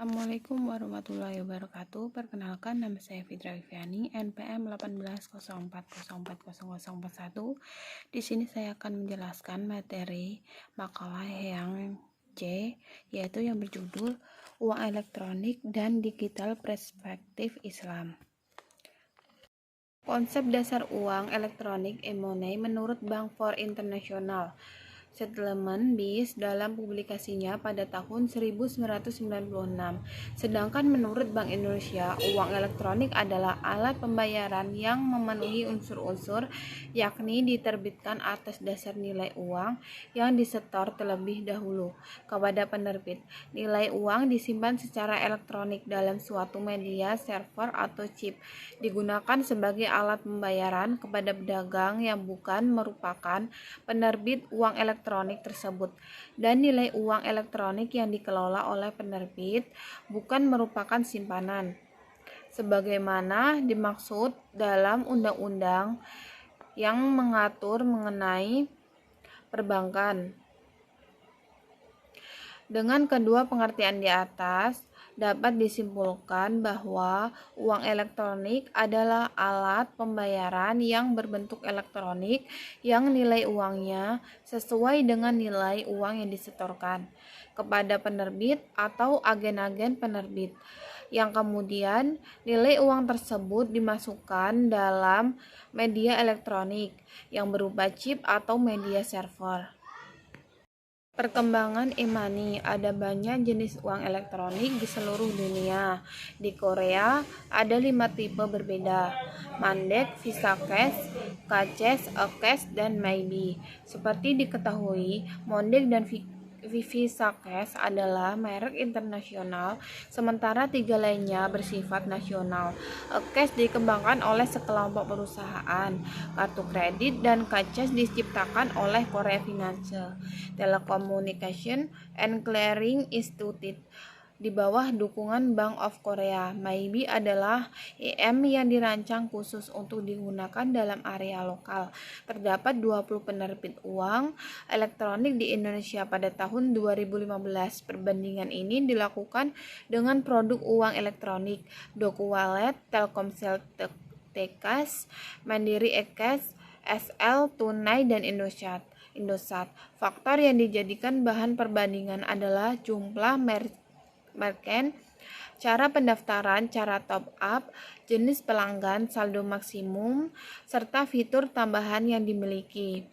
Assalamualaikum warahmatullahi wabarakatuh. Perkenalkan, nama saya Fitra Viviani, NPM 1804040041. Di sini saya akan menjelaskan materi makalah yang C, yaitu yang berjudul Uang Elektronik dan Digital Perspektif Islam. Konsep dasar uang elektronik e-money menurut Bank for International Settlement BIS dalam publikasinya pada tahun 1996. Sedangkan menurut Bank Indonesia, uang elektronik adalah alat pembayaran yang memenuhi unsur-unsur, yakni diterbitkan atas dasar nilai uang yang disetor terlebih dahulu kepada penerbit. Nilai uang disimpan secara elektronik dalam suatu media server atau chip, digunakan sebagai alat pembayaran kepada pedagang yang bukan merupakan penerbit uang elektronik tersebut, dan nilai uang elektronik yang dikelola oleh penerbit bukan merupakan simpanan sebagaimana dimaksud dalam undang-undang yang mengatur mengenai perbankan. Dengan kedua pengertian di atas, dapat disimpulkan bahwa uang elektronik adalah alat pembayaran yang berbentuk elektronik yang nilai uangnya sesuai dengan nilai uang yang disetorkan kepada penerbit atau agen-agen penerbit, yang kemudian nilai uang tersebut dimasukkan dalam media elektronik yang berupa chip atau media server. Perkembangan e-money, ada banyak jenis uang elektronik di seluruh dunia. Di Korea ada 5 tipe berbeda: Mandek, Visa Cash, K-Cash, E-Cash, dan Maybe. Seperti diketahui, Mondek dan Visa Cash adalah merek internasional, sementara 3 lainnya bersifat nasional. E-Cash dikembangkan oleh sekelompok perusahaan kartu kredit, dan K-Cash diciptakan oleh Korea Financial Telecommunication and Clearing Institute di bawah dukungan Bank of Korea. Maybe adalah EM yang dirancang khusus untuk digunakan dalam area lokal. Terdapat 20 penerbit uang elektronik di Indonesia pada tahun 2015. Perbandingan ini dilakukan dengan produk uang elektronik DokuWallet, Telkomsel T-Cash, Mandiri e-Cash, SL Tunai, dan Indosat. Faktor yang dijadikan bahan perbandingan adalah jumlah merchant, cara pendaftaran, cara top up, jenis pelanggan, saldo maksimum, serta fitur tambahan yang dimiliki.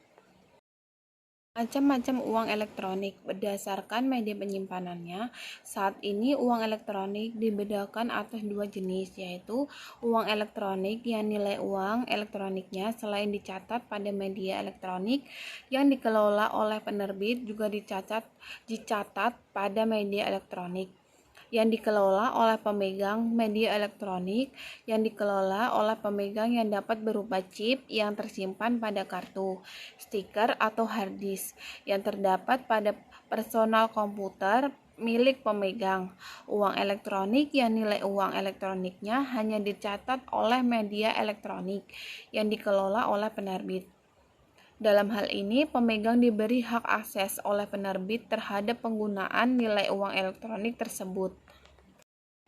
Macam-macam uang elektronik berdasarkan media penyimpanannya. Saat ini uang elektronik dibedakan atas 2 jenis, yaitu uang elektronik yang nilai uang elektroniknya selain dicatat pada media elektronik yang dikelola oleh penerbit juga dicatat pada media elektronik yang dikelola oleh pemegang media elektronik, yang dikelola oleh pemegang yang dapat berupa chip yang tersimpan pada kartu, stiker, atau hard disk yang terdapat pada personal komputer milik pemegang. Uang elektronik yang nilai uang elektroniknya hanya dicatat oleh media elektronik yang dikelola oleh penerbit. Dalam hal ini, pemegang diberi hak akses oleh penerbit terhadap penggunaan nilai uang elektronik tersebut.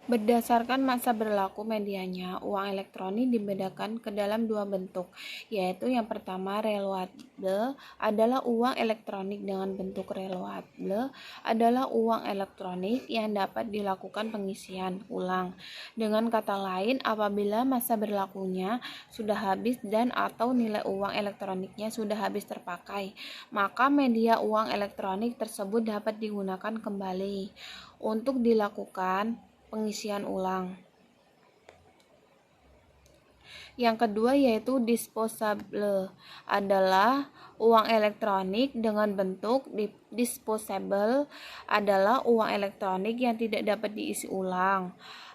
Berdasarkan masa berlaku medianya, uang elektronik dibedakan ke dalam 2 bentuk, yaitu yang pertama, reloadable adalah uang elektronik dengan bentuk reloadable adalah uang elektronik yang dapat dilakukan pengisian ulang. Dengan kata lain, apabila masa berlakunya sudah habis dan atau nilai uang elektroniknya sudah habis terpakai, maka media uang elektronik tersebut dapat digunakan kembali untuk dilakukan pengisian ulang. Yang kedua yaitu disposable adalah uang elektronik dengan bentuk disposable adalah uang elektronik yang tidak dapat diisi ulang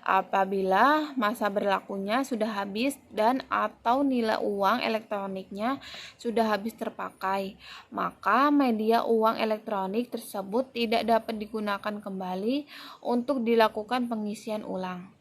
apabila masa berlakunya sudah habis dan atau nilai uang elektroniknya sudah habis terpakai, maka media uang elektronik tersebut tidak dapat digunakan kembali untuk dilakukan pengisian ulang.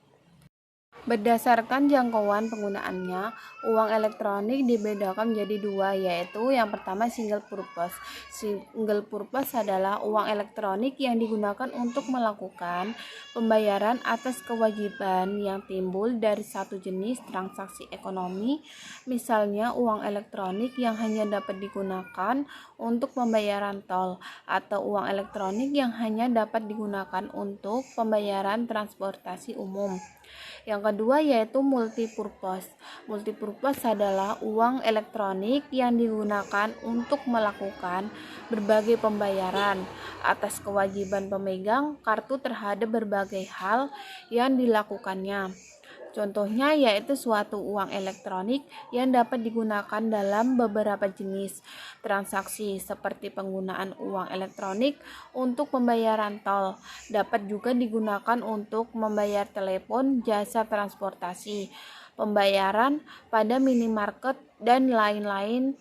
Berdasarkan jangkauan penggunaannya, uang elektronik dibedakan menjadi dua, yaitu yang pertama single purpose. Single purpose adalah uang elektronik yang digunakan untuk melakukan pembayaran atas kewajiban yang timbul dari satu jenis transaksi ekonomi, misalnya uang elektronik yang hanya dapat digunakan untuk pembayaran tol, atau uang elektronik yang hanya dapat digunakan untuk pembayaran transportasi umum. Yang kedua yaitu multipurpose. Multipurpose adalah uang elektronik yang digunakan untuk melakukan berbagai pembayaran atas kewajiban pemegang kartu terhadap berbagai hal yang dilakukannya. Contohnya yaitu suatu uang elektronik yang dapat digunakan dalam beberapa jenis transaksi seperti penggunaan uang elektronik untuk pembayaran tol, dapat juga digunakan untuk membayar telepon, jasa transportasi, pembayaran pada minimarket dan lain-lain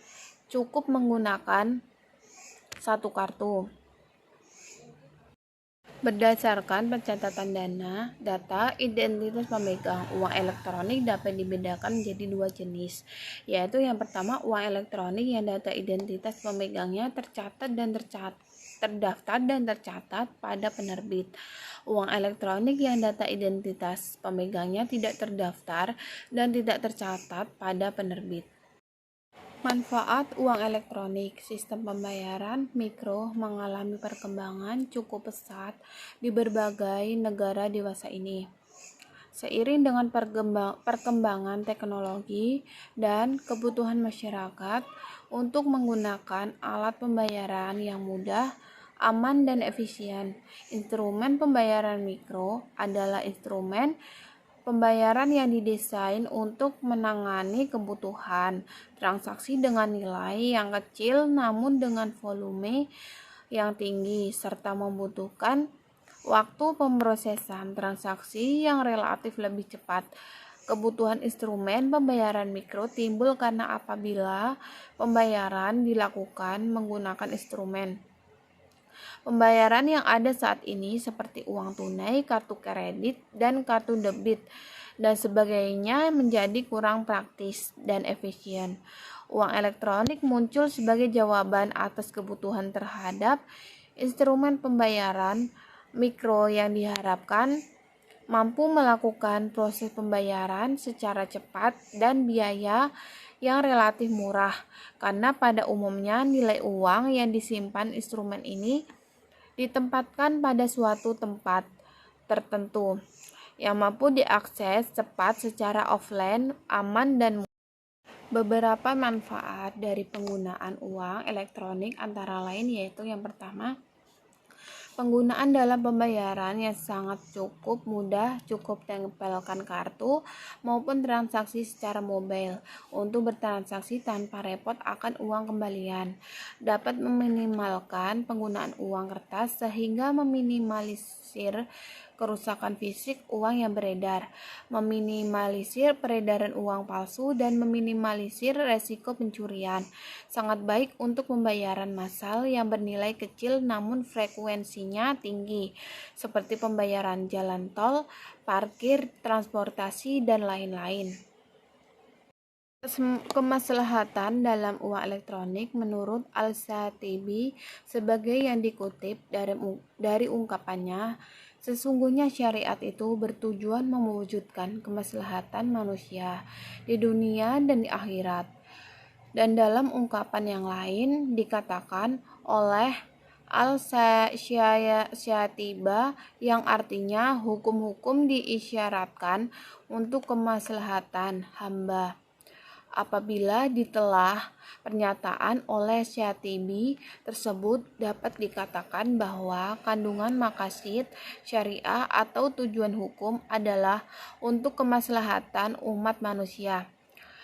cukup menggunakan satu kartu. Berdasarkan pencatatan data identitas pemegang uang elektronik dapat dibedakan menjadi dua jenis, yaitu yang pertama uang elektronik yang data identitas pemegangnya terdaftar dan tercatat pada penerbit. Uang elektronik yang data identitas pemegangnya tidak terdaftar dan tidak tercatat pada penerbit. Manfaat uang elektronik. Sistem pembayaran mikro mengalami perkembangan cukup pesat di berbagai negara dewasa ini. Seiring dengan perkembangan teknologi dan kebutuhan masyarakat untuk menggunakan alat pembayaran yang mudah, aman, dan efisien, instrumen pembayaran mikro adalah instrumen pembayaran yang didesain untuk menangani kebutuhan transaksi dengan nilai yang kecil namun dengan volume yang tinggi serta membutuhkan waktu pemrosesan transaksi yang relatif lebih cepat. Kebutuhan instrumen pembayaran mikro timbul karena apabila pembayaran dilakukan menggunakan instrumen pembayaran yang ada saat ini seperti uang tunai, kartu kredit, dan kartu debit dan sebagainya menjadi kurang praktis dan efisien. Uang elektronik muncul sebagai jawaban atas kebutuhan terhadap instrumen pembayaran mikro yang diharapkan mampu melakukan proses pembayaran secara cepat dan biaya yang relatif murah, karena pada umumnya nilai uang yang disimpan instrumen ini ditempatkan pada suatu tempat tertentu yang mampu diakses cepat secara offline, aman, dan mudah. Beberapa manfaat dari penggunaan uang elektronik antara lain yaitu yang pertama, penggunaan dalam pembayaran yang sangat cukup mudah, cukup tempelkan kartu maupun transaksi secara mobile untuk bertransaksi tanpa repot akan uang kembalian. Dapat meminimalkan penggunaan uang kertas sehingga meminimalisir kerusakan fisik uang yang beredar, meminimalisir peredaran uang palsu, dan meminimalisir resiko pencurian. Sangat baik untuk pembayaran massal yang bernilai kecil namun frekuensinya tinggi, seperti pembayaran jalan tol, parkir, transportasi, dan lain-lain. Kemaslahatan dalam uang elektronik menurut Al-Shatibi sebagai yang dikutip dari ungkapannya, sesungguhnya syariat itu bertujuan mewujudkan kemaslahatan manusia di dunia dan di akhirat. Dan dalam ungkapan yang lain dikatakan oleh Al-Shatiba yang artinya hukum-hukum diisyaratkan untuk kemaslahatan hamba. Apabila ditelah pernyataan oleh Syatibi tersebut, dapat dikatakan bahwa kandungan maqasid syariah atau tujuan hukum adalah untuk kemaslahatan umat manusia.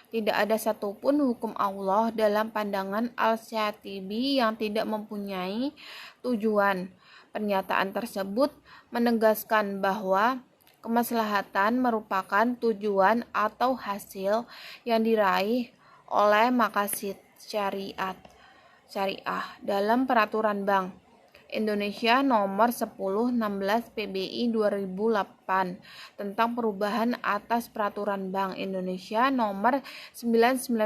Tidak ada satupun hukum Allah dalam pandangan Al-Syatibi yang tidak mempunyai tujuan. Pernyataan tersebut menegaskan bahwa kemaslahatan merupakan tujuan atau hasil yang diraih oleh maqasid syariah dalam peraturan bank, Indonesia nomor 1016 PBI 2008 tentang perubahan atas peraturan Bank Indonesia nomor 919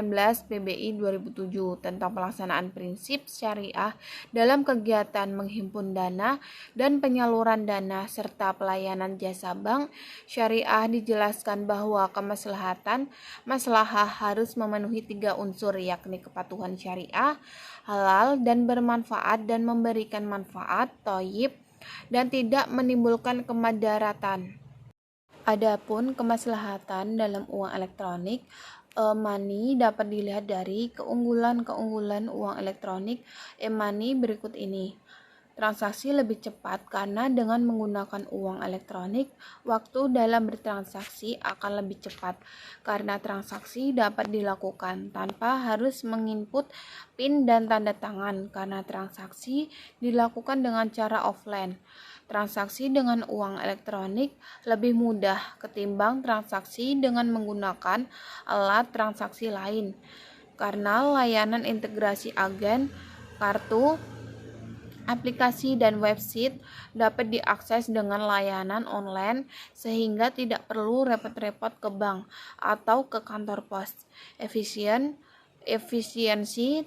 PBI 2007 tentang pelaksanaan prinsip syariah dalam kegiatan menghimpun dana dan penyaluran dana serta pelayanan jasa bank syariah. Dijelaskan bahwa kemaslahatan maslahah harus memenuhi 3 unsur, yakni kepatuhan syariah, halal dan bermanfaat dan memberikan manfaat thayyib dan tidak menimbulkan kemadaratan. Adapun kemaslahatan dalam uang elektronik e-money dapat dilihat dari keunggulan-keunggulan uang elektronik e-money berikut ini. Transaksi lebih cepat karena dengan menggunakan uang elektronik, waktu dalam bertransaksi akan lebih cepat karena transaksi dapat dilakukan tanpa harus menginput PIN dan tanda tangan karena transaksi dilakukan dengan cara offline. Transaksi dengan uang elektronik lebih mudah ketimbang transaksi dengan menggunakan alat transaksi lain karena layanan integrasi agen, kartu, aplikasi dan website dapat diakses dengan layanan online sehingga tidak perlu repot-repot ke bank atau ke kantor pos. Efisiensi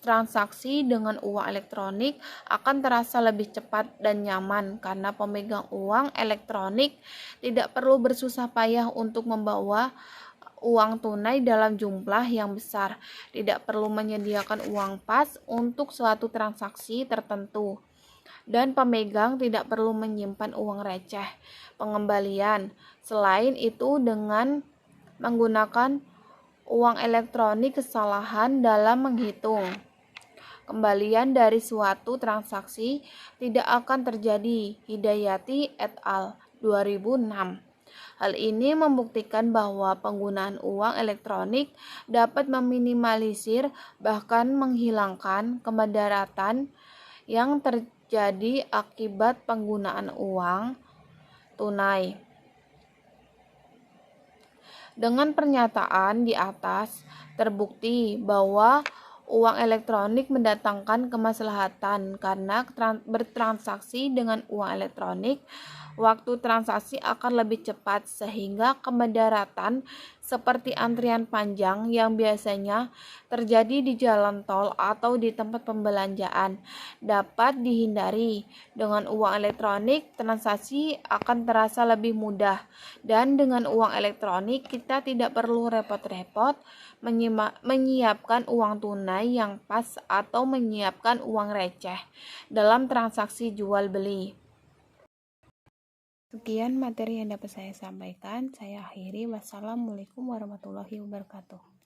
transaksi dengan uang elektronik akan terasa lebih cepat dan nyaman karena pemegang uang elektronik tidak perlu bersusah payah untuk membawa uang tunai dalam jumlah yang besar, tidak perlu menyediakan uang pas untuk suatu transaksi tertentu, dan pemegang tidak perlu menyimpan uang receh pengembalian. Selain itu, dengan menggunakan uang elektronik, kesalahan dalam menghitung kembalian dari suatu transaksi tidak akan terjadi. Hidayati et al. 2006. Hal ini membuktikan bahwa penggunaan uang elektronik dapat meminimalisir bahkan menghilangkan kemadaratan yang terjadi akibat penggunaan uang tunai. Dengan pernyataan di atas, terbukti bahwa uang elektronik mendatangkan kemaslahatan karena bertransaksi dengan uang elektronik, waktu transaksi akan lebih cepat sehingga kemadaratan seperti antrian panjang yang biasanya terjadi di jalan tol atau di tempat pembelanjaan dapat dihindari. Dengan uang elektronik, transaksi akan terasa lebih mudah, dan dengan uang elektronik kita tidak perlu repot-repot menyiapkan uang tunai yang pas atau menyiapkan uang receh dalam transaksi jual beli. Sekian materi yang dapat saya sampaikan. Saya akhiri. Wassalamualaikum warahmatullahi wabarakatuh.